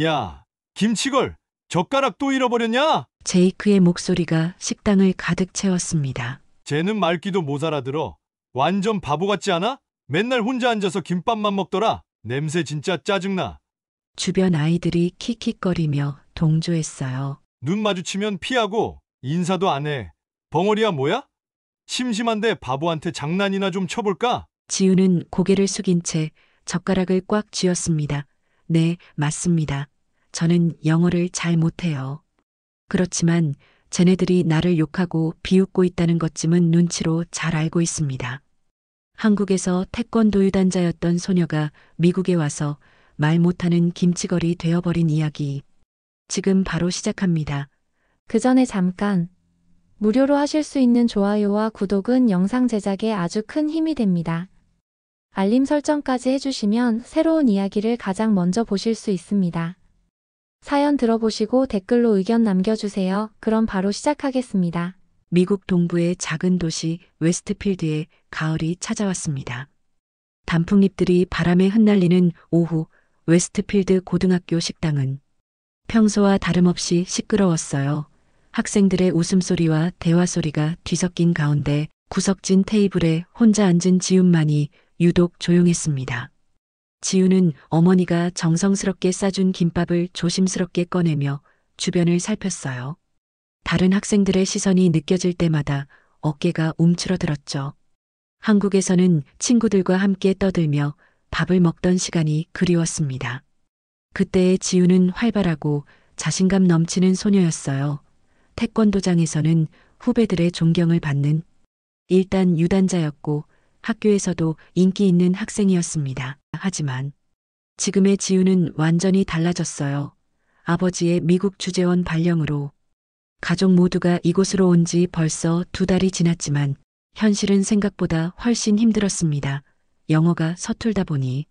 야, 김치걸, 젓가락 또 잃어버렸냐? 제이크의 목소리가 식당을 가득 채웠습니다. 쟤는 말귀도 못 알아들어. 완전 바보 같지 않아? 맨날 혼자 앉아서 김밥만 먹더라. 냄새 진짜 짜증나. 주변 아이들이 킥킥거리며 동조했어요. 눈 마주치면 피하고 인사도 안 해. 벙어리야 뭐야? 심심한데 바보한테 장난이나 좀 쳐볼까? 지우는 고개를 숙인 채 젓가락을 꽉 쥐었습니다. 네, 맞습니다. 저는 영어를 잘 못해요. 그렇지만 쟤네들이 나를 욕하고 비웃고 있다는 것쯤은 눈치로 잘 알고 있습니다. 한국에서 태권도 유단자였던 소녀가 미국에 와서 말 못하는 김치걸이 되어버린 이야기. 지금 바로 시작합니다. 그 전에 잠깐. 무료로 하실 수 있는 좋아요와 구독은 영상 제작에 아주 큰 힘이 됩니다. 알림 설정까지 해주시면 새로운 이야기를 가장 먼저 보실 수 있습니다. 사연 들어보시고 댓글로 의견 남겨주세요. 그럼 바로 시작하겠습니다. 미국 동부의 작은 도시 웨스트필드에 가을이 찾아왔습니다. 단풍잎들이 바람에 흩날리는 오후 웨스트필드 고등학교 식당은 평소와 다름없이 시끄러웠어요. 학생들의 웃음소리와 대화소리가 뒤섞인 가운데 구석진 테이블에 혼자 앉은 지훈만이 유독 조용했습니다. 지훈은 어머니가 정성스럽게 싸준 김밥을 조심스럽게 꺼내며 주변을 살폈어요. 다른 학생들의 시선이 느껴질 때마다 어깨가 움츠러들었죠. 한국에서는 친구들과 함께 떠들며 밥을 먹던 시간이 그리웠습니다. 그때의 지훈은 활발하고 자신감 넘치는 소녀였어요. 태권도장에서는 후배들의 존경을 받는 일단 유단자였고 학교에서도 인기 있는 학생이었습니다. 하지만 지금의 지훈은 완전히 달라졌어요. 아버지의 미국 주재원 발령으로 가족 모두가 이곳으로 온 지 벌써 2달이 지났지만 현실은 생각보다 훨씬 힘들었습니다. 영어가 서툴다 보니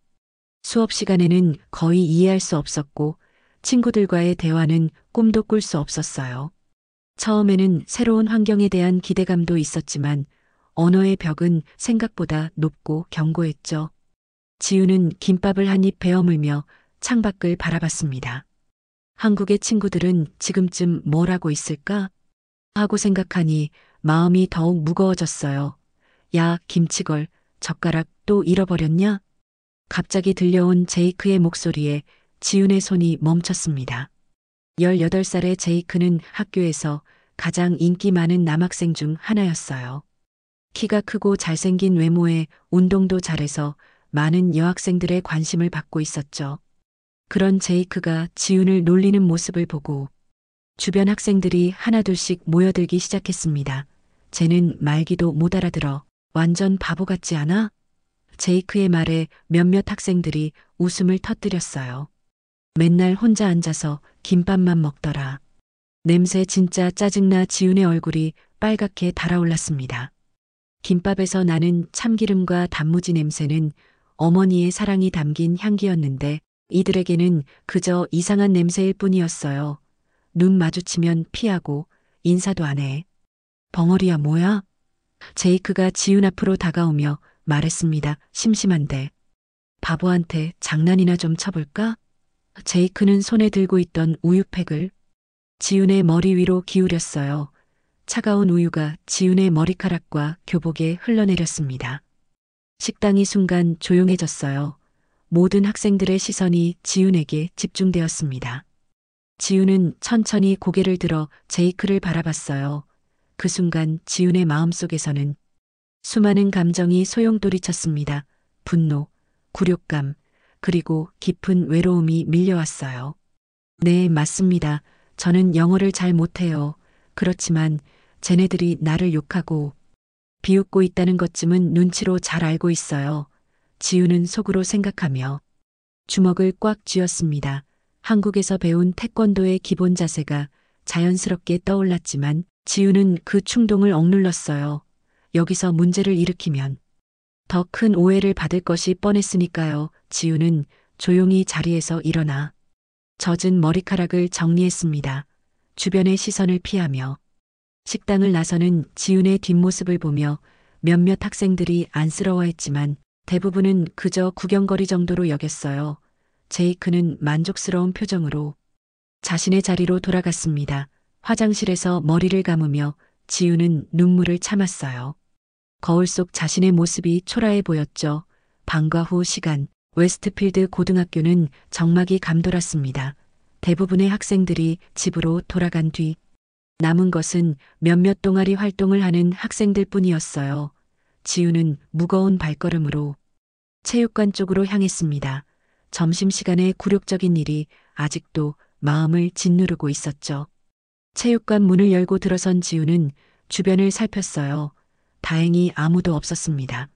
수업 시간에는 거의 이해할 수 없었고 친구들과의 대화는 꿈도 꿀 수 없었어요. 처음에는 새로운 환경에 대한 기대감도 있었지만 언어의 벽은 생각보다 높고 견고했죠. 지우는 김밥을 한 입 베어물며 창밖을 바라봤습니다. 한국의 친구들은 지금쯤 뭘 하고 있을까? 하고 생각하니 마음이 더욱 무거워졌어요. 야, 김치걸, 젓가락 또 잃어버렸냐? 갑자기 들려온 제이크의 목소리에 지훈의 손이 멈췄습니다. 18살의 제이크는 학교에서 가장 인기 많은 남학생 중 하나였어요. 키가 크고 잘생긴 외모에 운동도 잘해서 많은 여학생들의 관심을 받고 있었죠. 그런 제이크가 지훈을 놀리는 모습을 보고 주변 학생들이 하나둘씩 모여들기 시작했습니다. 쟤는 말귀도 못 알아들어. 완전 바보 같지 않아? 제이크의 말에 몇몇 학생들이 웃음을 터뜨렸어요. 맨날 혼자 앉아서 김밥만 먹더라. 냄새 진짜 짜증나. 지훈의 얼굴이 빨갛게 달아올랐습니다. 김밥에서 나는 참기름과 단무지 냄새는 어머니의 사랑이 담긴 향기였는데 이들에게는 그저 이상한 냄새일 뿐이었어요. 눈 마주치면 피하고 인사도 안 해. 벙어리야 뭐야? 제이크가 지훈 앞으로 다가오며 말했습니다. 심심한데 바보한테 장난이나 좀 쳐볼까? 제이크는 손에 들고 있던 우유팩을 지훈의 머리 위로 기울였어요. 차가운 우유가 지훈의 머리카락과 교복에 흘러내렸습니다. 식당이 순간 조용해졌어요. 모든 학생들의 시선이 지훈에게 집중되었습니다. 지훈은 천천히 고개를 들어 제이크를 바라봤어요. 그 순간 지훈의 마음속에서는 수많은 감정이 소용돌이쳤습니다. 분노, 굴욕감, 그리고 깊은 외로움이 밀려왔어요. 네, 맞습니다. 저는 영어를 잘 못해요. 그렇지만 쟤네들이 나를 욕하고 비웃고 있다는 것쯤은 눈치로 잘 알고 있어요. 지우는 속으로 생각하며 주먹을 꽉 쥐었습니다. 한국에서 배운 태권도의 기본 자세가 자연스럽게 떠올랐지만 지우는 그 충동을 억눌렀어요. 여기서 문제를 일으키면 더 큰 오해를 받을 것이 뻔했으니까요. 지우는 조용히 자리에서 일어나 젖은 머리카락을 정리했습니다. 주변의 시선을 피하며 식당을 나서는 지훈의 뒷모습을 보며 몇몇 학생들이 안쓰러워했지만 대부분은 그저 구경거리 정도로 여겼어요. 제이크는 만족스러운 표정으로 자신의 자리로 돌아갔습니다. 화장실에서 머리를 감으며 지우는 눈물을 참았어요. 거울 속 자신의 모습이 초라해 보였죠. 방과 후 시간, 웨스트필드 고등학교는 정막이 감돌았습니다. 대부분의 학생들이 집으로 돌아간 뒤 남은 것은 몇몇 동아리 활동을 하는 학생들 뿐이었어요. 지우는 무거운 발걸음으로 체육관 쪽으로 향했습니다. 점심시간의 굴욕적인 일이 아직도 마음을 짓누르고 있었죠. 체육관 문을 열고 들어선 지우는 주변을 살폈어요. 다행히 아무도 없었습니다.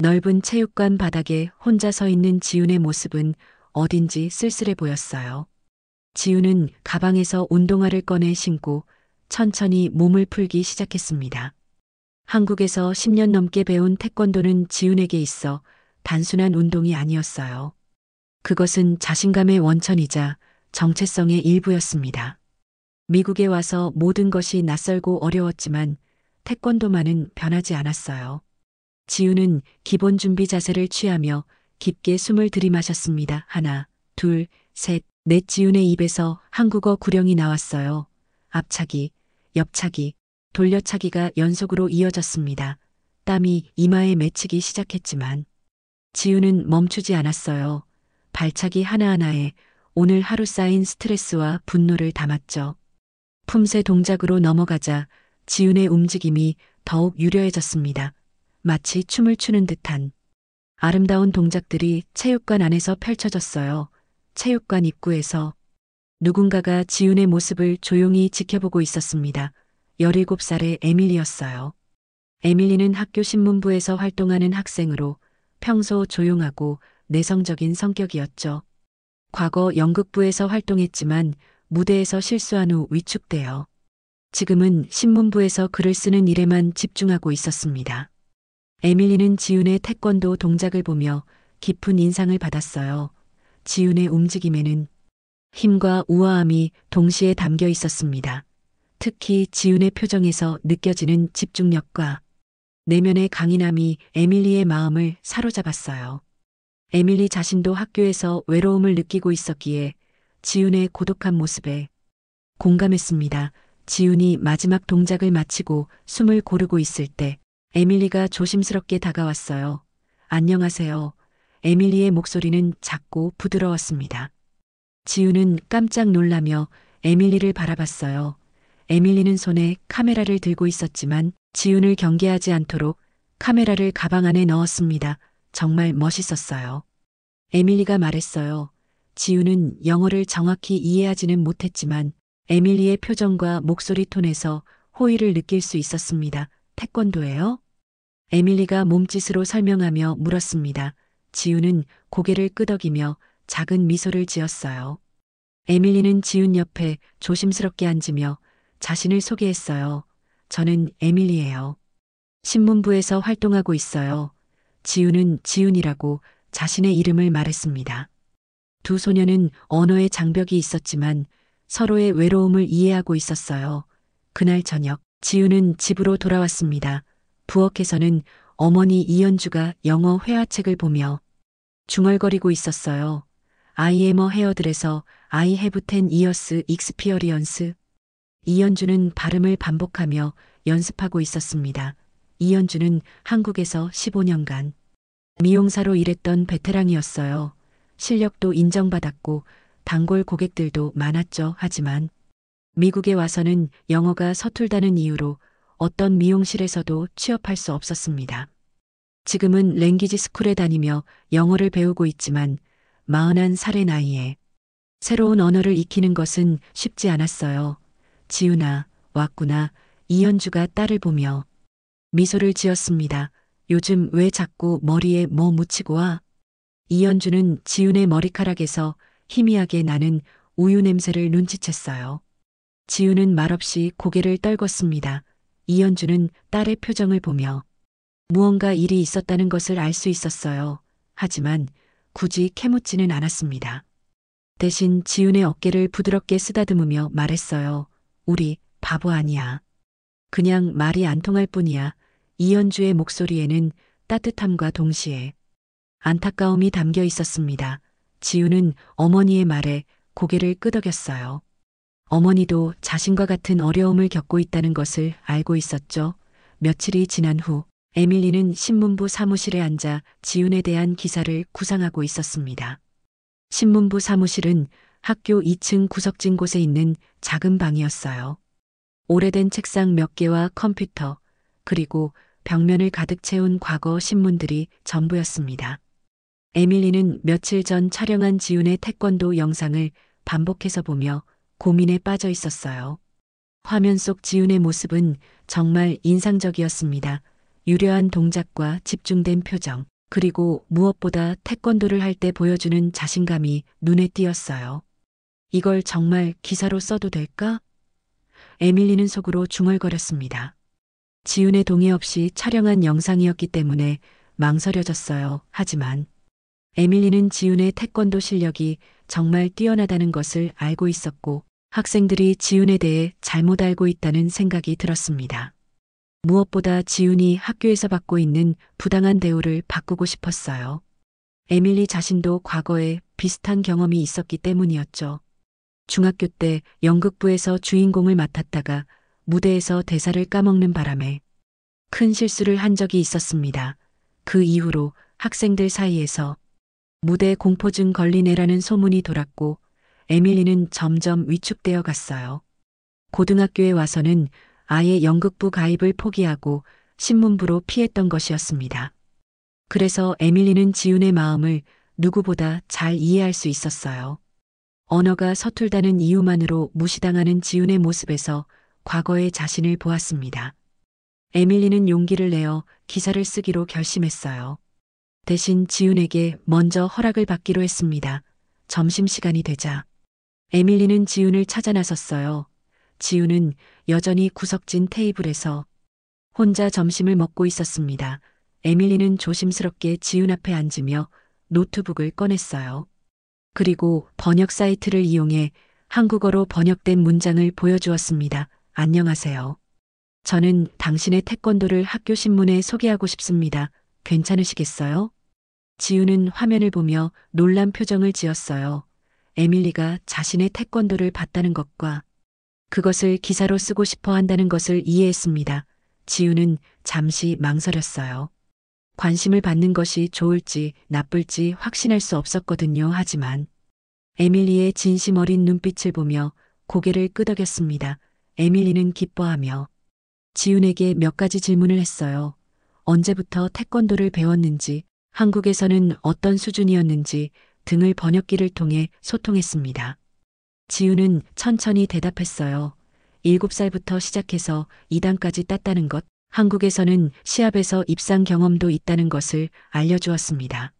넓은 체육관 바닥에 혼자 서 있는 지훈의 모습은 어딘지 쓸쓸해 보였어요. 지훈은 가방에서 운동화를 꺼내 신고 천천히 몸을 풀기 시작했습니다. 한국에서 10년 넘게 배운 태권도는 지훈에게 있어 단순한 운동이 아니었어요. 그것은 자신감의 원천이자 정체성의 일부였습니다. 미국에 와서 모든 것이 낯설고 어려웠지만 태권도만은 변하지 않았어요. 지우는 기본 준비 자세를 취하며 깊게 숨을 들이마셨습니다. 하나, 둘, 셋, 넷. 지훈의 입에서 한국어 구령이 나왔어요. 앞차기, 옆차기, 돌려차기가 연속으로 이어졌습니다. 땀이 이마에 맺히기 시작했지만 지우는 멈추지 않았어요. 발차기 하나하나에 오늘 하루 쌓인 스트레스와 분노를 담았죠. 품새 동작으로 넘어가자 지훈의 움직임이 더욱 유려해졌습니다. 마치 춤을 추는 듯한 아름다운 동작들이 체육관 안에서 펼쳐졌어요. 체육관 입구에서 누군가가 지훈의 모습을 조용히 지켜보고 있었습니다. 17살의 에밀리였어요. 에밀리는 학교 신문부에서 활동하는 학생으로 평소 조용하고 내성적인 성격이었죠. 과거 연극부에서 활동했지만 무대에서 실수한 후 위축되어 지금은 신문부에서 글을 쓰는 일에만 집중하고 있었습니다. 에밀리는 지훈의 태권도 동작을 보며 깊은 인상을 받았어요. 지훈의 움직임에는 힘과 우아함이 동시에 담겨 있었습니다. 특히 지훈의 표정에서 느껴지는 집중력과 내면의 강인함이 에밀리의 마음을 사로잡았어요. 에밀리 자신도 학교에서 외로움을 느끼고 있었기에 지훈의 고독한 모습에 공감했습니다. 지훈이 마지막 동작을 마치고 숨을 고르고 있을 때 에밀리가 조심스럽게 다가왔어요. 안녕하세요. 에밀리의 목소리는 작고 부드러웠습니다. 지훈은 깜짝 놀라며 에밀리를 바라봤어요. 에밀리는 손에 카메라를 들고 있었지만 지훈을 경계하지 않도록 카메라를 가방 안에 넣었습니다. 정말 멋있었어요. 에밀리가 말했어요. 지훈은 영어를 정확히 이해하지는 못했지만 에밀리의 표정과 목소리 톤에서 호의를 느낄 수 있었습니다. 태권도예요? 에밀리가 몸짓으로 설명하며 물었습니다. 지훈은 고개를 끄덕이며 작은 미소를 지었어요. 에밀리는 지훈 옆에 조심스럽게 앉으며 자신을 소개했어요. 저는 에밀리예요. 신문부에서 활동하고 있어요. 지훈은 지훈이라고 자신의 이름을 말했습니다. 두 소녀는 언어의 장벽이 있었지만 서로의 외로움을 이해하고 있었어요. 그날 저녁 지훈은 집으로 돌아왔습니다. 부엌에서는 어머니 이연주가 영어 회화책을 보며 중얼거리고 있었어요. I am a hair드레서 I have 10 years experience. 이연주는 발음을 반복하며 연습하고 있었습니다. 이연주는 한국에서 15년간 미용사로 일했던 베테랑이었어요. 실력도 인정받았고 단골 고객들도 많았죠. 하지만 미국에 와서는 영어가 서툴다는 이유로 어떤 미용실에서도 취업할 수 없었습니다. 지금은 랭귀지 스쿨에 다니며 영어를 배우고 있지만 41살의 나이에 새로운 언어를 익히는 것은 쉽지 않았어요. 지훈아, 왔구나. 이연주가 딸을 보며 미소를 지었습니다. 요즘 왜 자꾸 머리에 뭐 묻히고 와? 이연주는 지훈의 머리카락에서 희미하게 나는 우유 냄새를 눈치챘어요. 지훈은 말없이 고개를 떨궜습니다. 이연주는 딸의 표정을 보며 무언가 일이 있었다는 것을 알 수 있었어요. 하지만 굳이 캐묻지는 않았습니다. 대신 지훈의 어깨를 부드럽게 쓰다듬으며 말했어요. 우리 바보 아니야. 그냥 말이 안 통할 뿐이야. 이연주의 목소리에는 따뜻함과 동시에 안타까움이 담겨 있었습니다. 지우는 어머니의 말에 고개를 끄덕였어요. 어머니도 자신과 같은 어려움을 겪고 있다는 것을 알고 있었죠. 며칠이 지난 후 에밀리는 신문부 사무실에 앉아 지훈에 대한 기사를 구상하고 있었습니다. 신문부 사무실은 학교 2층 구석진 곳에 있는 작은 방이었어요. 오래된 책상 몇 개와 컴퓨터, 그리고 벽면을 가득 채운 과거 신문들이 전부였습니다. 에밀리는 며칠 전 촬영한 지훈의 태권도 영상을 반복해서 보며 고민에 빠져 있었어요. 화면 속 지훈의 모습은 정말 인상적이었습니다. 유려한 동작과 집중된 표정, 그리고 무엇보다 태권도를 할 때 보여주는 자신감이 눈에 띄었어요. 이걸 정말 기사로 써도 될까? 에밀리는 속으로 중얼거렸습니다. 지훈의 동의 없이 촬영한 영상이었기 때문에 망설여졌어요. 하지만 에밀리는 지훈의 태권도 실력이 정말 뛰어나다는 것을 알고 있었고 학생들이 지훈에 대해 잘못 알고 있다는 생각이 들었습니다. 무엇보다 지훈이 학교에서 받고 있는 부당한 대우를 바꾸고 싶었어요. 에밀리 자신도 과거에 비슷한 경험이 있었기 때문이었죠. 중학교 때 연극부에서 주인공을 맡았다가 무대에서 대사를 까먹는 바람에 큰 실수를 한 적이 있었습니다. 그 이후로 학생들 사이에서 무대 공포증 걸린 애라는 소문이 돌았고 에밀리는 점점 위축되어 갔어요. 고등학교에 와서는 아예 연극부 가입을 포기하고 신문부로 피했던 것이었습니다. 그래서 에밀리는 지훈의 마음을 누구보다 잘 이해할 수 있었어요. 언어가 서툴다는 이유만으로 무시당하는 지훈의 모습에서 과거의 자신을 보았습니다. 에밀리는 용기를 내어 기사를 쓰기로 결심했어요. 대신 지훈에게 먼저 허락을 받기로 했습니다. 점심시간이 되자 에밀리는 지훈을 찾아 나섰어요. 지훈은 여전히 구석진 테이블에서 혼자 점심을 먹고 있었습니다. 에밀리는 조심스럽게 지훈 앞에 앉으며 노트북을 꺼냈어요. 그리고 번역 사이트를 이용해 한국어로 번역된 문장을 보여주었습니다. 안녕하세요. 저는 당신의 태권도를 학교 신문에 소개하고 싶습니다. 괜찮으시겠어요? 지훈은 화면을 보며 놀란 표정을 지었어요. 에밀리가 자신의 태권도를 봤다는 것과 그것을 기사로 쓰고 싶어 한다는 것을 이해했습니다. 지훈은 잠시 망설였어요. 관심을 받는 것이 좋을지 나쁠지 확신할 수 없었거든요. 하지만 에밀리의 진심 어린 눈빛을 보며 고개를 끄덕였습니다. 에밀리는 기뻐하며 지훈에게 몇 가지 질문을 했어요. 언제부터 태권도를 배웠는지, 한국에서는 어떤 수준이었는지 등을 번역기를 통해 소통했습니다. 지훈은 천천히 대답했어요. 7살부터 시작해서 2단까지 땄다는 것, 한국에서는 시합에서 입상 경험도 있다는 것을 알려주었습니다.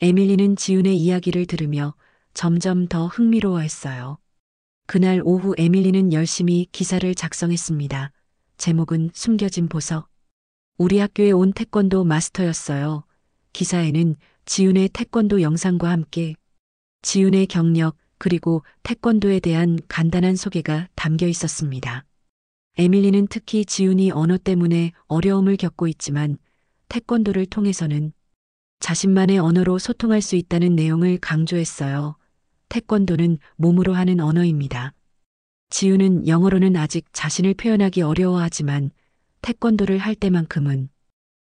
에밀리는 지훈의 이야기를 들으며 점점 더 흥미로워했어요. 그날 오후 에밀리는 열심히 기사를 작성했습니다. 제목은 숨겨진 보석. 우리 학교에 온 태권도 마스터였어요. 기사에는 지훈의 태권도 영상과 함께 지훈의 경력 그리고 태권도에 대한 간단한 소개가 담겨 있었습니다. 에밀리는 특히 지훈이 언어 때문에 어려움을 겪고 있지만 태권도를 통해서는 자신만의 언어로 소통할 수 있다는 내용을 강조했어요. 태권도는 몸으로 하는 언어입니다. 지훈은 영어로는 아직 자신을 표현하기 어려워하지만 태권도를 할 때만큼은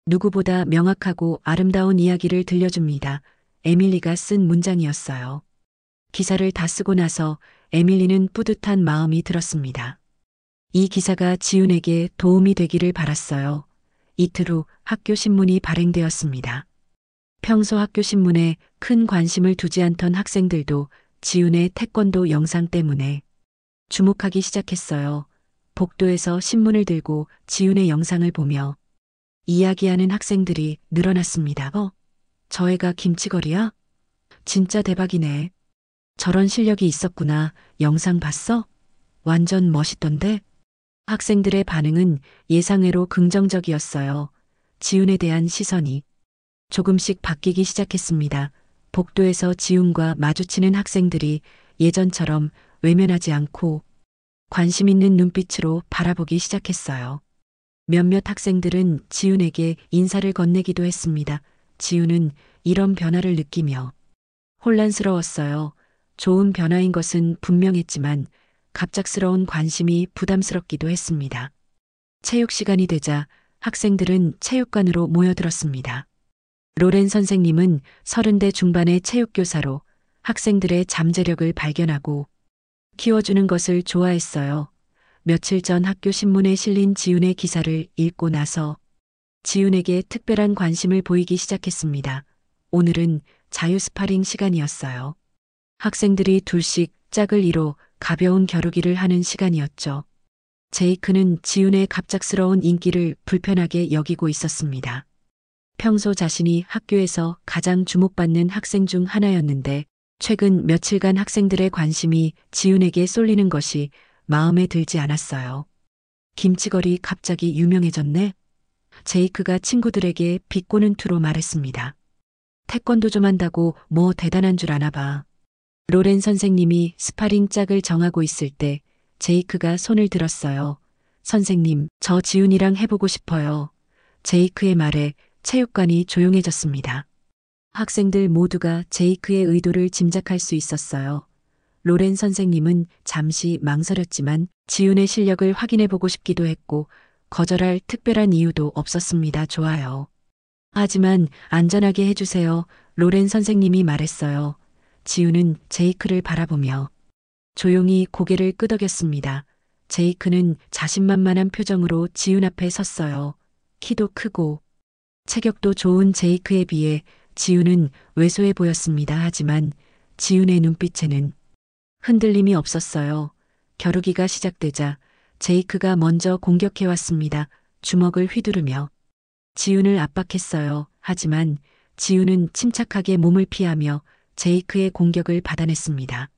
누구보다 명확하고 아름다운 이야기를 들려줍니다. 에밀리가 쓴 문장이었어요. 기사를 다 쓰고 나서 에밀리는 뿌듯한 마음이 들었습니다. 이 기사가 지훈에게 도움이 되기를 바랐어요. 이틀 후 학교 신문이 발행되었습니다. 평소 학교 신문에 큰 관심을 두지 않던 학생들도 지훈의 태권도 영상 때문에 주목하기 시작했어요. 복도에서 신문을 들고 지훈의 영상을 보며 이야기하는 학생들이 늘어났습니다. 저 애가 김치걸이야? 진짜 대박이네. 저런 실력이 있었구나. 영상 봤어? 완전 멋있던데? 학생들의 반응은 예상외로 긍정적이었어요. 지훈에 대한 시선이 조금씩 바뀌기 시작했습니다. 복도에서 지훈과 마주치는 학생들이 예전처럼 외면하지 않고 관심 있는 눈빛으로 바라보기 시작했어요. 몇몇 학생들은 지훈에게 인사를 건네기도 했습니다. 지훈은 이런 변화를 느끼며 혼란스러웠어요. 좋은 변화인 것은 분명했지만 갑작스러운 관심이 부담스럽기도 했습니다. 체육 시간이 되자 학생들은 체육관으로 모여들었습니다. 로렌 선생님은 30대 중반의 체육교사로 학생들의 잠재력을 발견하고 키워주는 것을 좋아했어요. 며칠 전 학교 신문에 실린 지훈의 기사를 읽고 나서 지훈에게 특별한 관심을 보이기 시작했습니다. 오늘은 자유 스파링 시간이었어요. 학생들이 둘씩 짝을 이뤄 가벼운 겨루기를 하는 시간이었죠. 제이크는 지훈의 갑작스러운 인기를 불편하게 여기고 있었습니다. 평소 자신이 학교에서 가장 주목받는 학생 중 하나였는데 최근 며칠간 학생들의 관심이 지훈에게 쏠리는 것이 마음에 들지 않았어요. 김치걸이 갑자기 유명해졌네? 제이크가 친구들에게 비꼬는 투로 말했습니다. 태권도 좀 한다고 뭐 대단한 줄 아나 봐. 로렌 선생님이 스파링 짝을 정하고 있을 때 제이크가 손을 들었어요. 선생님, 저 지훈이랑 해보고 싶어요. 제이크의 말에 체육관이 조용해졌습니다. 학생들 모두가 제이크의 의도를 짐작할 수 있었어요. 로렌 선생님은 잠시 망설였지만 지훈의 실력을 확인해보고 싶기도 했고 거절할 특별한 이유도 없었습니다. 좋아요. 하지만 안전하게 해주세요. 로렌 선생님이 말했어요. 지훈은 제이크를 바라보며 조용히 고개를 끄덕였습니다. 제이크는 자신만만한 표정으로 지훈 앞에 섰어요. 키도 크고 체격도 좋은 제이크에 비해 지훈은 왜소해 보였습니다. 하지만 지훈의 눈빛에는 흔들림이 없었어요. 겨루기가 시작되자 제이크가 먼저 공격해왔습니다. 주먹을 휘두르며 지훈을 압박했어요. 하지만 지훈은 침착하게 몸을 피하며 제이크의 공격을 받아냈습니다.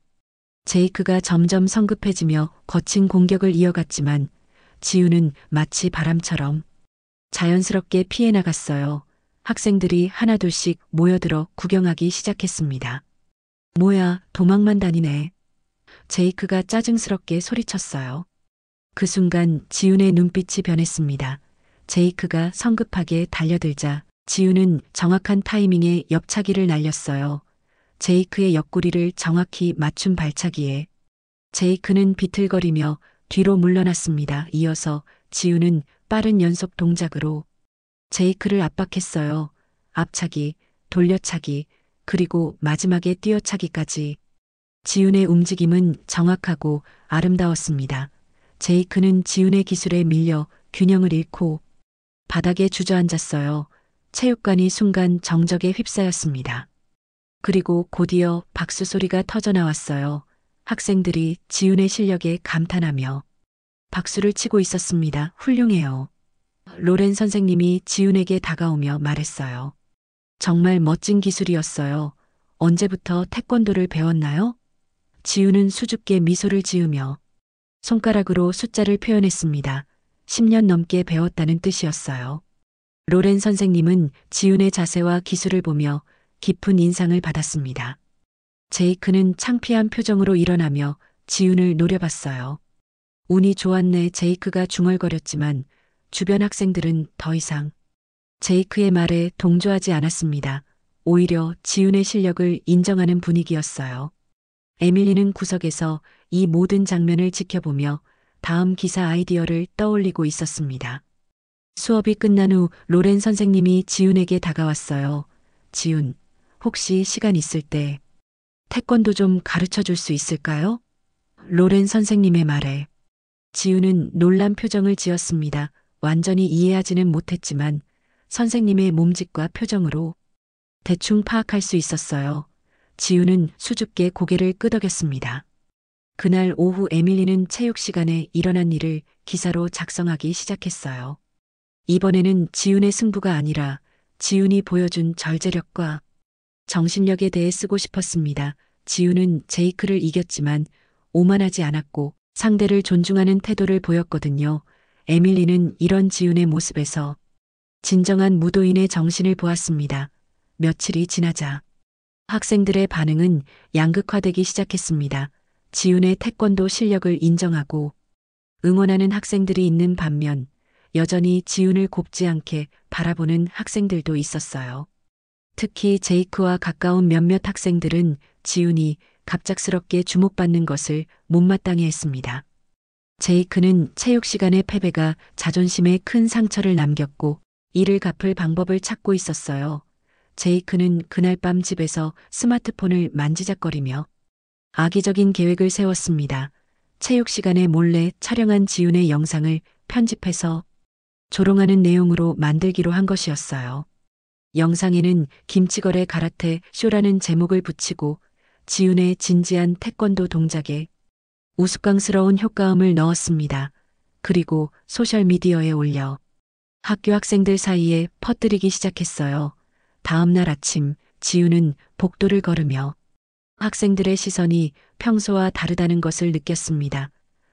제이크가 점점 성급해지며 거친 공격을 이어갔지만 지훈은 마치 바람처럼 자연스럽게 피해 나갔어요. 학생들이 하나둘씩 모여들어 구경하기 시작했습니다. 뭐야, 도망만 다니네. 제이크가 짜증스럽게 소리쳤어요. 그 순간 지훈의 눈빛이 변했습니다. 제이크가 성급하게 달려들자 지훈은 정확한 타이밍에 옆차기를 날렸어요. 제이크의 옆구리를 정확히 맞춘 발차기에 제이크는 비틀거리며 뒤로 물러났습니다. 이어서 지훈은 빠른 연속 동작으로 제이크를 압박했어요. 앞차기, 돌려차기, 그리고 마지막에 뛰어차기까지. 지훈의 움직임은 정확하고 아름다웠습니다. 제이크는 지훈의 기술에 밀려 균형을 잃고 바닥에 주저앉았어요. 체육관이 순간 정적에 휩싸였습니다. 그리고 곧이어 박수 소리가 터져나왔어요. 학생들이 지훈의 실력에 감탄하며 박수를 치고 있었습니다. 훌륭해요. 로렌 선생님이 지훈에게 다가오며 말했어요. 정말 멋진 기술이었어요. 언제부터 태권도를 배웠나요? 지훈은 수줍게 미소를 지으며 손가락으로 숫자를 표현했습니다. 10년 넘게 배웠다는 뜻이었어요. 로렌 선생님은 지훈의 자세와 기술을 보며 깊은 인상을 받았습니다. 제이크는 창피한 표정으로 일어나며 지훈을 노려봤어요. 운이 좋았네. 제이크가 중얼거렸지만 주변 학생들은 더 이상 제이크의 말에 동조하지 않았습니다. 오히려 지훈의 실력을 인정하는 분위기였어요. 에밀리는 구석에서 이 모든 장면을 지켜보며 다음 기사 아이디어를 떠올리고 있었습니다. 수업이 끝난 후 로렌 선생님이 지훈에게 다가왔어요. 지훈, 혹시 시간 있을 때 태권도 좀 가르쳐 줄 수 있을까요? 로렌 선생님의 말에 지훈은 놀란 표정을 지었습니다. 완전히 이해하지는 못했지만 선생님의 몸짓과 표정으로 대충 파악할 수 있었어요. 지훈은 수줍게 고개를 끄덕였습니다. 그날 오후 에밀리는 체육 시간에 일어난 일을 기사로 작성하기 시작했어요. 이번에는 지훈의 승부가 아니라 지훈이 보여준 절제력과 정신력에 대해 쓰고 싶었습니다. 지훈은 제이크를 이겼지만 오만하지 않았고 상대를 존중하는 태도를 보였거든요. 에밀리는 이런 지훈의 모습에서 진정한 무도인의 정신을 보았습니다. 며칠이 지나자 학생들의 반응은 양극화되기 시작했습니다. 지훈의 태권도 실력을 인정하고 응원하는 학생들이 있는 반면 여전히 지훈을 곱지 않게 바라보는 학생들도 있었어요. 특히 제이크와 가까운 몇몇 학생들은 지훈이 갑작스럽게 주목받는 것을 못마땅해 했습니다. 제이크는 체육 시간의 패배가 자존심에 큰 상처를 남겼고 이를 갚을 방법을 찾고 있었어요. 제이크는 그날 밤 집에서 스마트폰을 만지작거리며 악의적인 계획을 세웠습니다. 체육 시간에 몰래 촬영한 지훈의 영상을 편집해서 조롱하는 내용으로 만들기로 한 것이었어요. 영상에는 김치거래 가라테 쇼라는 제목을 붙이고 지훈의 진지한 태권도 동작에 우스꽝스러운 효과음을 넣었습니다. 그리고 소셜미디어에 올려 학교 학생들 사이에 퍼뜨리기 시작했어요. 다음 날 아침 지훈은 복도를 걸으며 학생들의 시선이 평소와 다르다는 것을 느꼈습니다.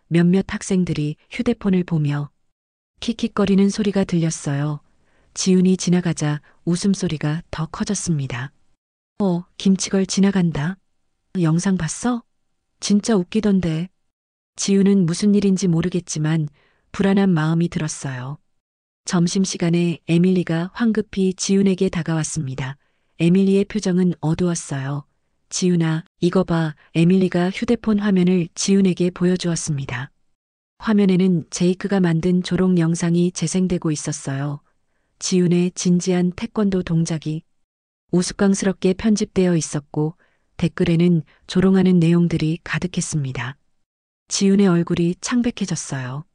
몇몇 학생들이 휴대폰을 보며 킥킥거리는 소리가 들렸어요. 지훈이 지나가자 웃음소리가 더 커졌습니다. 김치걸 지나간다. 영상 봤어? 진짜 웃기던데. 지훈은 무슨 일인지 모르겠지만 불안한 마음이 들었어요. 점심시간에 에밀리가 황급히 지훈에게 다가왔습니다. 에밀리의 표정은 어두웠어요. 지훈아, 이거 봐. 에밀리가 휴대폰 화면을 지훈에게 보여주었습니다. 화면에는 제이크가 만든 조롱 영상이 재생되고 있었어요. 지훈의 진지한 태권도 동작이 우스꽝스럽게 편집되어 있었고 댓글에는 조롱하는 내용들이 가득했습니다. 지훈의 얼굴이 창백해졌어요.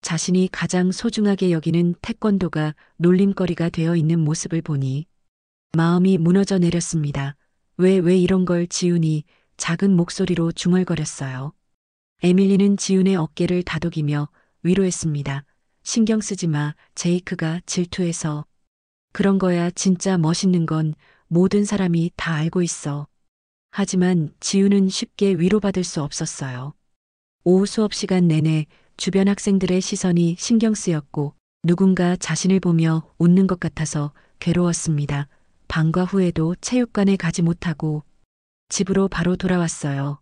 자신이 가장 소중하게 여기는 태권도가 놀림거리가 되어 있는 모습을 보니 마음이 무너져 내렸습니다. 왜 이런 걸 지훈이 작은 목소리로 중얼거렸어요. 에밀리는 지훈의 어깨를 다독이며 위로했습니다. 신경 쓰지 마. 제이크가 질투해서. 그런 거야. 진짜 멋있는 건 모든 사람이 다 알고 있어. 하지만 지훈은 쉽게 위로받을 수 없었어요. 오후 수업 시간 내내 주변 학생들의 시선이 신경 쓰였고 누군가 자신을 보며 웃는 것 같아서 괴로웠습니다. 방과 후에도 체육관에 가지 못하고 집으로 바로 돌아왔어요.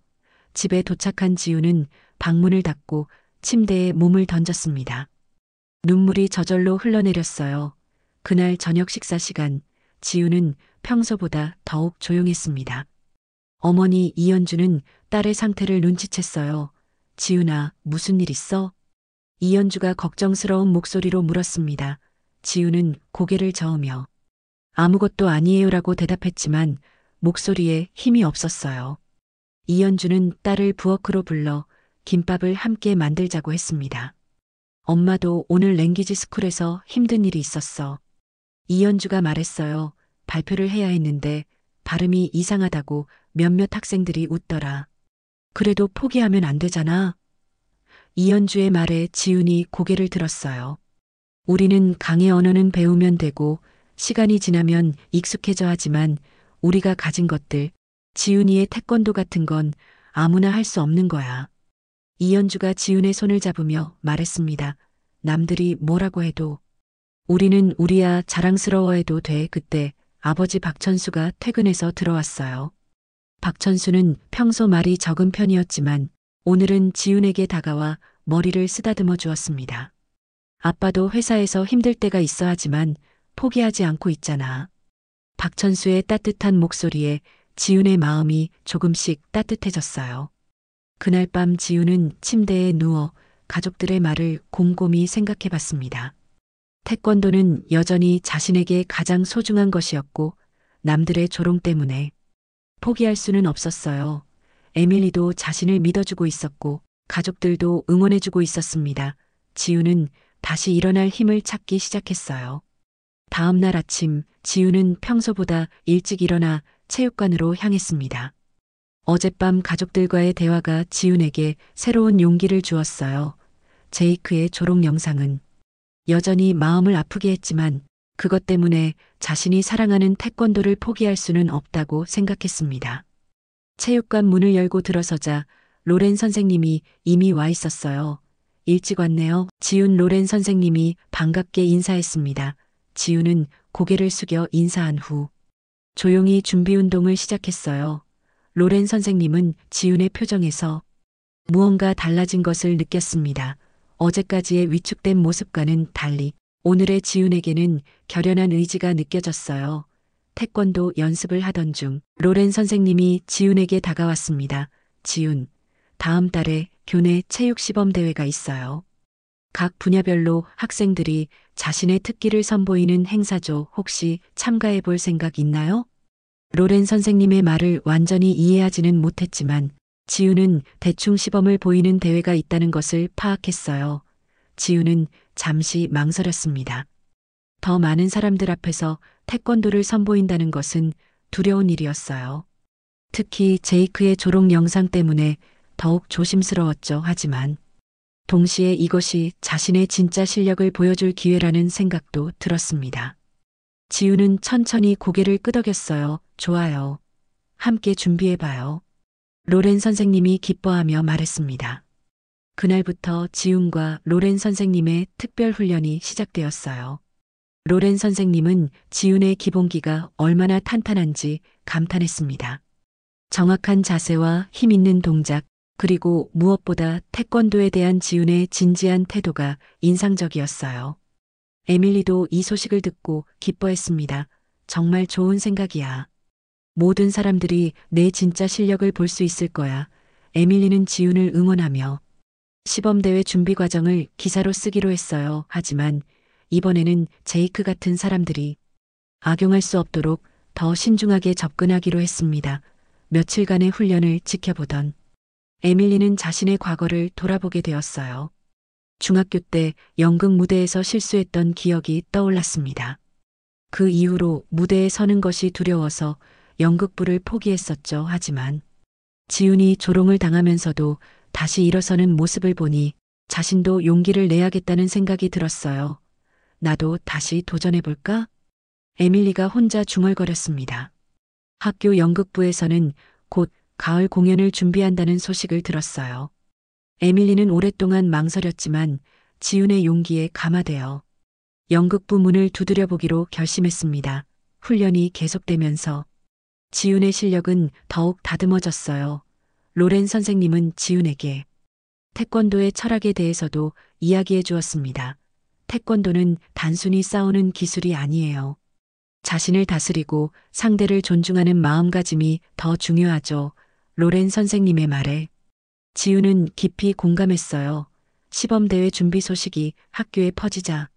집에 도착한 지훈은 방문을 닫고 침대에 몸을 던졌습니다. 눈물이 저절로 흘러내렸어요. 그날 저녁 식사 시간, 지훈은 평소보다 더욱 조용했습니다. 어머니 이연주는 딸의 상태를 눈치챘어요. 지훈아, 무슨 일 있어? 이연주가 걱정스러운 목소리로 물었습니다. 지훈은 고개를 저으며 아무것도 아니에요라고 대답했지만 목소리에 힘이 없었어요. 이연주는 딸을 부엌으로 불러 김밥을 함께 만들자고 했습니다. 엄마도 오늘 랭귀지 스쿨에서 힘든 일이 있었어. 이연주가 말했어요. 발표를 해야 했는데 발음이 이상하다고 몇몇 학생들이 웃더라. 그래도 포기하면 안 되잖아. 이연주의 말에 지훈이 고개를 들었어요. 우리는 강의 언어는 배우면 되고 시간이 지나면 익숙해져 하지만 우리가 가진 것들, 지훈이의 태권도 같은 건 아무나 할 수 없는 거야. 이연주가 지훈의 손을 잡으며 말했습니다. 남들이 뭐라고 해도 우리는 우리야 자랑스러워해도 돼. 그때 아버지 박천수가 퇴근해서 들어왔어요. 박천수는 평소 말이 적은 편이었지만 오늘은 지훈에게 다가와 머리를 쓰다듬어 주었습니다. 아빠도 회사에서 힘들 때가 있어 하지만 포기하지 않고 있잖아. 박천수의 따뜻한 목소리에 지훈의 마음이 조금씩 따뜻해졌어요. 그날 밤 지훈은 침대에 누워 가족들의 말을 곰곰이 생각해 봤습니다. 태권도는 여전히 자신에게 가장 소중한 것이었고 남들의 조롱 때문에 포기할 수는 없었어요. 에밀리도 자신을 믿어주고 있었고 가족들도 응원해주고 있었습니다. 지훈은 다시 일어날 힘을 찾기 시작했어요. 다음 날 아침 지훈은 평소보다 일찍 일어나 체육관으로 향했습니다. 어젯밤 가족들과의 대화가 지훈에게 새로운 용기를 주었어요. 제이크의 조롱 영상은 여전히 마음을 아프게 했지만 그것 때문에 자신이 사랑하는 태권도를 포기할 수는 없다고 생각했습니다. 체육관 문을 열고 들어서자 로렌 선생님이 이미 와 있었어요. 일찍 왔네요. 지훈 로렌 선생님이 반갑게 인사했습니다. 지훈은 고개를 숙여 인사한 후 조용히 준비 운동을 시작했어요. 로렌 선생님은 지훈의 표정에서 무언가 달라진 것을 느꼈습니다. 어제까지의 위축된 모습과는 달리 오늘의 지훈에게는 결연한 의지가 느껴졌어요. 태권도 연습을 하던 중 로렌 선생님이 지훈에게 다가왔습니다. 지훈, 다음 달에 교내 체육 시범 대회가 있어요. 각 분야별로 학생들이 자신의 특기를 선보이는 행사죠. 혹시 참가해 볼 생각 있나요? 로렌 선생님의 말을 완전히 이해하지는 못했지만 지훈은 대충 시범을 보이는 대회가 있다는 것을 파악했어요. 지훈은 잠시 망설였습니다. 더 많은 사람들 앞에서 태권도를 선보인다는 것은 두려운 일이었어요. 특히 제이크의 조롱 영상 때문에 더욱 조심스러웠죠. 하지만 동시에 이것이 자신의 진짜 실력을 보여줄 기회라는 생각도 들었습니다. 지훈은 천천히 고개를 끄덕였어요. 좋아요. 함께 준비해봐요. 로렌 선생님이 기뻐하며 말했습니다. 그날부터 지훈과 로렌 선생님의 특별 훈련이 시작되었어요. 로렌 선생님은 지훈의 기본기가 얼마나 탄탄한지 감탄했습니다. 정확한 자세와 힘 있는 동작, 그리고 무엇보다 태권도에 대한 지훈의 진지한 태도가 인상적이었어요. 에밀리도 이 소식을 듣고 기뻐했습니다. 정말 좋은 생각이야. 모든 사람들이 내 진짜 실력을 볼 수 있을 거야. 에밀리는 지훈을 응원하며 시범대회 준비 과정을 기사로 쓰기로 했어요. 하지만 이번에는 제이크 같은 사람들이 악용할 수 없도록 더 신중하게 접근하기로 했습니다. 며칠간의 훈련을 지켜보던 에밀리는 자신의 과거를 돌아보게 되었어요. 중학교 때 연극 무대에서 실수했던 기억이 떠올랐습니다. 그 이후로 무대에 서는 것이 두려워서 연극부를 포기했었죠. 하지만 지훈이 조롱을 당하면서도 다시 일어서는 모습을 보니 자신도 용기를 내야겠다는 생각이 들었어요. 나도 다시 도전해볼까? 에밀리가 혼자 중얼거렸습니다. 학교 연극부에서는 곧 가을 공연을 준비한다는 소식을 들었어요. 에밀리는 오랫동안 망설였지만 지훈의 용기에 감화되어 연극부 문을 두드려 보기로 결심했습니다. 훈련이 계속되면서 지훈의 실력은 더욱 다듬어졌어요. 로렌 선생님은 지훈에게 태권도의 철학에 대해서도 이야기해 주었습니다. 태권도는 단순히 싸우는 기술이 아니에요. 자신을 다스리고 상대를 존중하는 마음가짐이 더 중요하죠. 로렌 선생님의 말에 지훈은 깊이 공감했어요. 시범대회 준비 소식이 학교에 퍼지자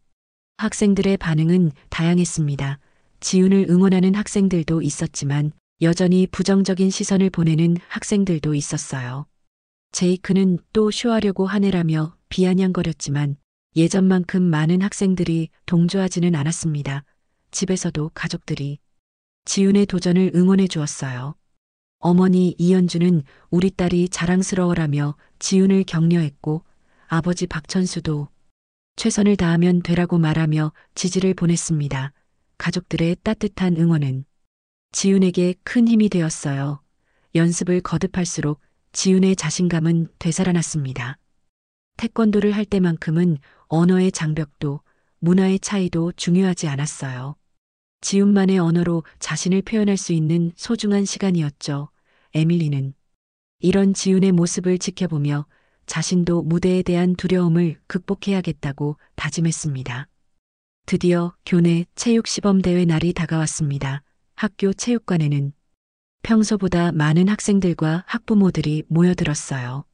학생들의 반응은 다양했습니다. 지훈을 응원하는 학생들도 있었지만 여전히 부정적인 시선을 보내는 학생들도 있었어요. 제이크는 또 쇼하려고 하네라며 비아냥거렸지만 예전만큼 많은 학생들이 동조하지는 않았습니다. 집에서도 가족들이 지훈의 도전을 응원해 주었어요. 어머니 이연주는 우리 딸이 자랑스러워라며 지훈을 격려했고 아버지 박천수도 최선을 다하면 되라고 말하며 지지를 보냈습니다. 가족들의 따뜻한 응원은 지훈에게 큰 힘이 되었어요. 연습을 거듭할수록 지훈의 자신감은 되살아났습니다. 태권도를 할 때만큼은 언어의 장벽도 문화의 차이도 중요하지 않았어요. 지훈만의 언어로 자신을 표현할 수 있는 소중한 시간이었죠. 에밀리는 이런 지훈의 모습을 지켜보며 자신도 무대에 대한 두려움을 극복해야겠다고 다짐했습니다. 드디어 교내 체육시범대회 날이 다가왔습니다. 학교 체육관에는 평소보다 많은 학생들과 학부모들이 모여들었어요.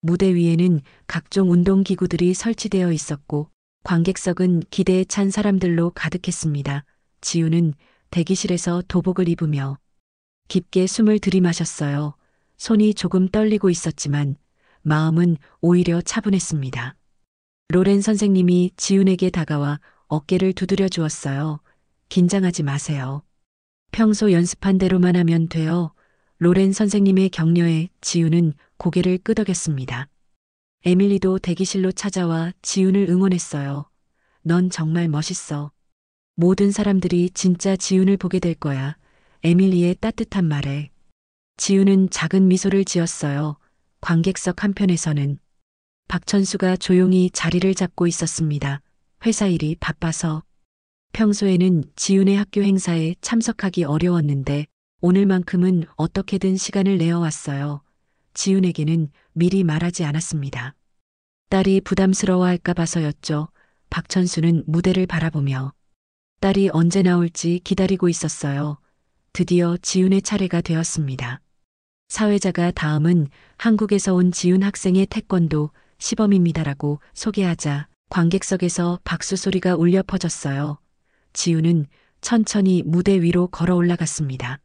무대 위에는 각종 운동기구들이 설치되어 있었고 관객석은 기대에 찬 사람들로 가득했습니다. 지훈은 대기실에서 도복을 입으며 깊게 숨을 들이마셨어요. 손이 조금 떨리고 있었지만 마음은 오히려 차분했습니다. 로렌 선생님이 지훈에게 다가와 어깨를 두드려 주었어요. 긴장하지 마세요. 평소 연습한 대로만 하면 돼요. 로렌 선생님의 격려에 지훈은 고개를 끄덕였습니다. 에밀리도 대기실로 찾아와 지훈을 응원했어요. 넌 정말 멋있어. 모든 사람들이 진짜 지훈을 보게 될 거야. 에밀리의 따뜻한 말에 지훈은 작은 미소를 지었어요. 관객석 한편에서는 박천수가 조용히 자리를 잡고 있었습니다. 회사 일이 바빠서 평소에는 지훈의 학교 행사에 참석하기 어려웠는데 오늘만큼은 어떻게든 시간을 내어왔어요. 지훈에게는 미리 말하지 않았습니다. 딸이 부담스러워할까 봐서였죠. 박천수는 무대를 바라보며 딸이 언제 나올지 기다리고 있었어요. 드디어 지훈의 차례가 되었습니다. 사회자가 다음은 한국에서 온 지훈 학생의 태권도 시범입니다라고 소개하자 관객석에서 박수 소리가 울려 퍼졌어요. 지훈은 천천히 무대 위로 걸어 올라갔습니다.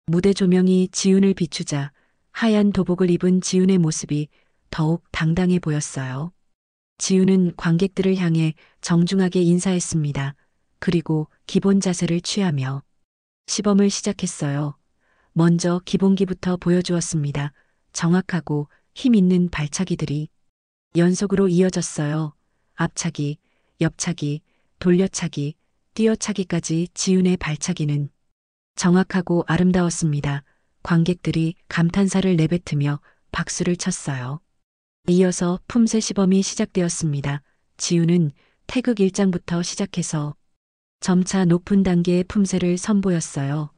무대 조명이 지훈을 비추자 하얀 도복을 입은 지훈의 모습이 더욱 당당해 보였어요. 지훈은 관객들을 향해 정중하게 인사했습니다. 그리고 기본 자세를 취하며 시범을 시작했어요. 먼저 기본기부터 보여주었습니다. 정확하고 힘 있는 발차기들이 연속으로 이어졌어요. 앞차기, 옆차기, 돌려차기, 뛰어차기까지 지훈의 발차기는 정확하고 아름다웠습니다. 관객들이 감탄사를 내뱉으며 박수를 쳤어요. 이어서 품새 시범이 시작되었습니다. 지훈은 태극 1장부터 시작해서 점차 높은 단계의 품새를 선보였어요.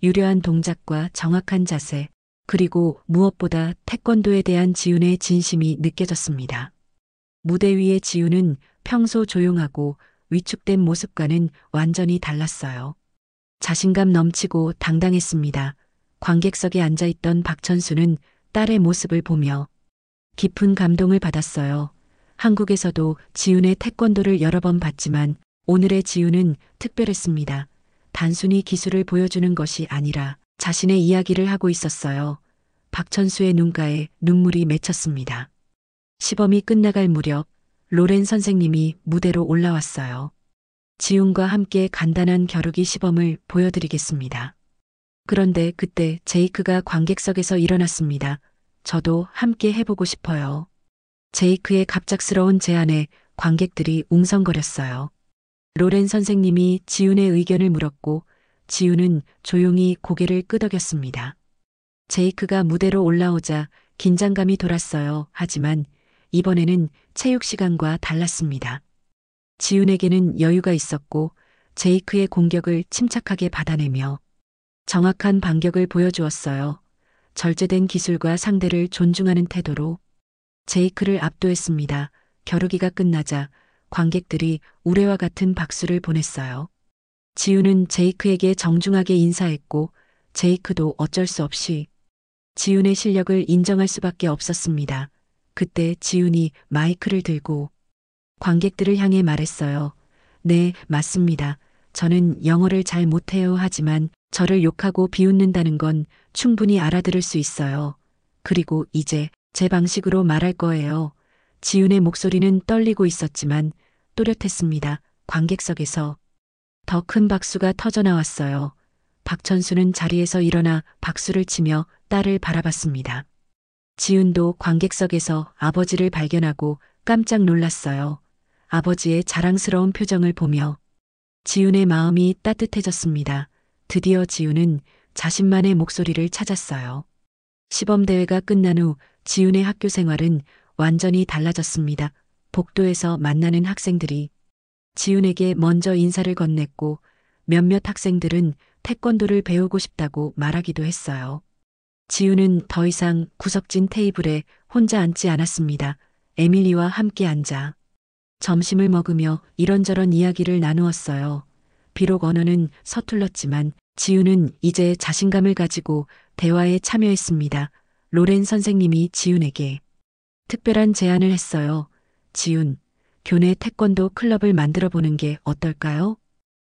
유려한 동작과 정확한 자세, 그리고 무엇보다 태권도에 대한 지훈의 진심이 느껴졌습니다. 무대 위의 지훈은 평소 조용하고 위축된 모습과는 완전히 달랐어요. 자신감 넘치고 당당했습니다. 관객석에 앉아있던 박천수는 딸의 모습을 보며 깊은 감동을 받았어요. 한국에서도 지훈의 태권도를 여러 번 봤지만 오늘의 지훈은 특별했습니다. 단순히 기술을 보여주는 것이 아니라 자신의 이야기를 하고 있었어요. 박천수의 눈가에 눈물이 맺혔습니다. 시범이 끝나갈 무렵 로렌 선생님이 무대로 올라왔어요. 지훈과 함께 간단한 겨루기 시범을 보여드리겠습니다. 그런데 그때 제이크가 관객석에서 일어났습니다. 저도 함께 해보고 싶어요. 제이크의 갑작스러운 제안에 관객들이 웅성거렸어요. 로렌 선생님이 지훈의 의견을 물었고 지훈은 조용히 고개를 끄덕였습니다. 제이크가 무대로 올라오자 긴장감이 돌았어요. 하지만 이번에는 체육 시간과 달랐습니다. 지훈에게는 여유가 있었고 제이크의 공격을 침착하게 받아내며 정확한 반격을 보여주었어요. 절제된 기술과 상대를 존중하는 태도로 제이크를 압도했습니다. 겨루기가 끝나자 관객들이 우레와 같은 박수를 보냈어요. 지훈은 제이크에게 정중하게 인사했고 제이크도 어쩔 수 없이 지훈의 실력을 인정할 수밖에 없었습니다. 그때 지훈이 마이크를 들고 관객들을 향해 말했어요. 네, 맞습니다. 저는 영어를 잘 못해요. 하지만 저를 욕하고 비웃는다는 건 충분히 알아들을 수 있어요. 그리고 이제 제 방식으로 말할 거예요. 지훈의 목소리는 떨리고 있었지만 또렷했습니다. 관객석에서 더 큰 박수가 터져나왔어요. 박천수는 자리에서 일어나 박수를 치며 딸을 바라봤습니다. 지훈도 관객석에서 아버지를 발견하고 깜짝 놀랐어요. 아버지의 자랑스러운 표정을 보며 지훈의 마음이 따뜻해졌습니다. 드디어 지훈은 자신만의 목소리를 찾았어요. 시범대회가 끝난 후 지훈의 학교 생활은 완전히 달라졌습니다. 복도에서 만나는 학생들이 지훈에게 먼저 인사를 건넸고 몇몇 학생들은 태권도를 배우고 싶다고 말하기도 했어요. 지훈은 더 이상 구석진 테이블에 혼자 앉지 않았습니다. 에밀리와 함께 앉아 점심을 먹으며 이런저런 이야기를 나누었어요. 비록 언어는 서툴렀지만 지훈은 이제 자신감을 가지고 대화에 참여했습니다. 로렌 선생님이 지훈에게 특별한 제안을 했어요. 지훈, 교내 태권도 클럽을 만들어 보는 게 어떨까요?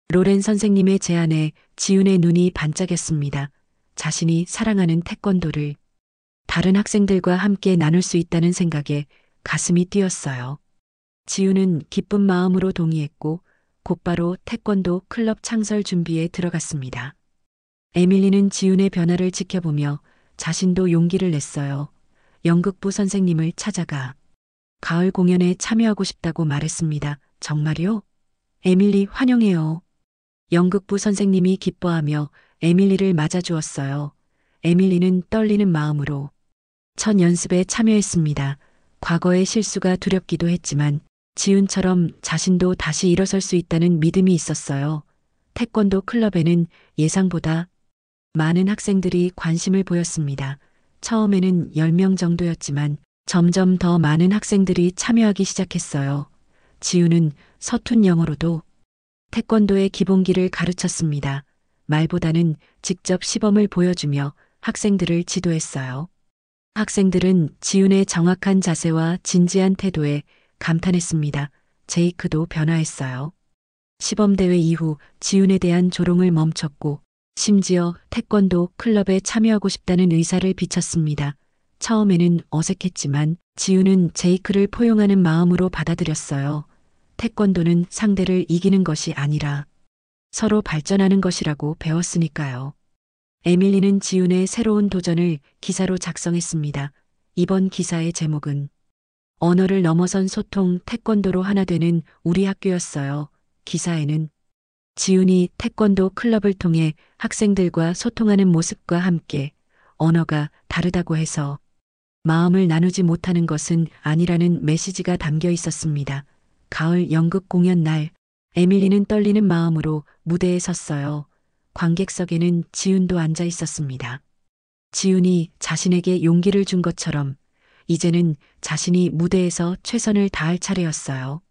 로렌 선생님의 제안에 지훈의 눈이 반짝였습니다. 자신이 사랑하는 태권도를 다른 학생들과 함께 나눌 수 있다는 생각에 가슴이 뛰었어요. 지훈은 기쁜 마음으로 동의했고 곧바로 태권도 클럽 창설 준비에 들어갔습니다. 에밀리는 지훈의 변화를 지켜보며 자신도 용기를 냈어요. 연극부 선생님을 찾아가 가을 공연에 참여하고 싶다고 말했습니다. 정말요? 에밀리 환영해요. 연극부 선생님이 기뻐하며 에밀리를 맞아주었어요. 에밀리는 떨리는 마음으로 첫 연습에 참여했습니다. 과거의 실수가 두렵기도 했지만 지훈처럼 자신도 다시 일어설 수 있다는 믿음이 있었어요. 태권도 클럽에는 예상보다 많은 학생들이 관심을 보였습니다. 처음에는 10명 정도였지만 점점 더 많은 학생들이 참여하기 시작했어요. 지훈은 서툰 영어로도 태권도의 기본기를 가르쳤습니다. 말보다는 직접 시범을 보여주며 학생들을 지도했어요. 학생들은 지훈의 정확한 자세와 진지한 태도에 감탄했습니다. 제이크도 변화했어요. 시범대회 이후 지훈에 대한 조롱을 멈췄고 심지어 태권도 클럽에 참여하고 싶다는 의사를 비쳤습니다. 처음에는 어색했지만 지훈은 제이크를 포용하는 마음으로 받아들였어요. 태권도는 상대를 이기는 것이 아니라 서로 발전하는 것이라고 배웠으니까요. 에밀리는 지훈의 새로운 도전을 기사로 작성했습니다. 이번 기사의 제목은 언어를 넘어선 소통 태권도로 하나 되는 우리 학교였어요. 기사에는 지훈이 태권도 클럽을 통해 학생들과 소통하는 모습과 함께 언어가 다르다고 해서 마음을 나누지 못하는 것은 아니라는 메시지가 담겨 있었습니다. 가을 연극 공연 날, 에밀리는 떨리는 마음으로 무대에 섰어요. 관객석에는 지훈도 앉아 있었습니다. 지훈이 자신에게 용기를 준 것처럼 이제는 자신이 무대에서 최선을 다할 차례였어요.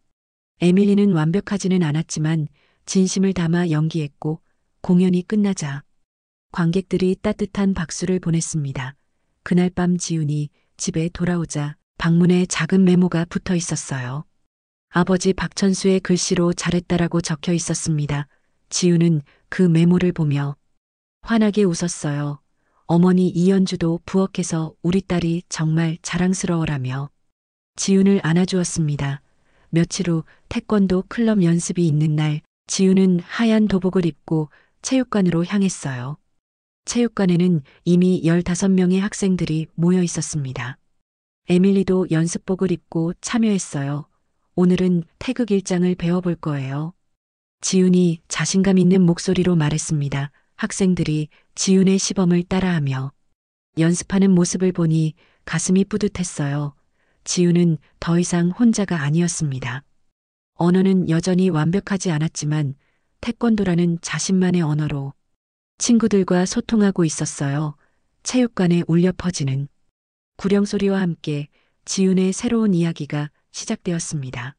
에밀리는 완벽하지는 않았지만 진심을 담아 연기했고 공연이 끝나자 관객들이 따뜻한 박수를 보냈습니다. 그날 밤 지훈이 집에 돌아오자 방문에 작은 메모가 붙어 있었어요. 아버지 박천수의 글씨로 잘했다라고 적혀 있었습니다. 지훈은 그 메모를 보며 환하게 웃었어요. 어머니 이연주도 부엌에서 우리 딸이 정말 자랑스러워라며 지훈을 안아주었습니다. 며칠 후 태권도 클럽 연습이 있는 날 지훈은 하얀 도복을 입고 체육관으로 향했어요. 체육관에는 이미 15명의 학생들이 모여 있었습니다. 에밀리도 연습복을 입고 참여했어요. 오늘은 태극 일장을 배워볼 거예요. 지훈이 자신감 있는 목소리로 말했습니다. 학생들이 지훈의 시범을 따라하며 연습하는 모습을 보니 가슴이 뿌듯했어요. 지훈은 더 이상 혼자가 아니었습니다. 언어는 여전히 완벽하지 않았지만 태권도라는 자신만의 언어로 친구들과 소통하고 있었어요. 체육관에 울려 퍼지는 구령소리와 함께 지훈의 새로운 이야기가 시작되었습니다.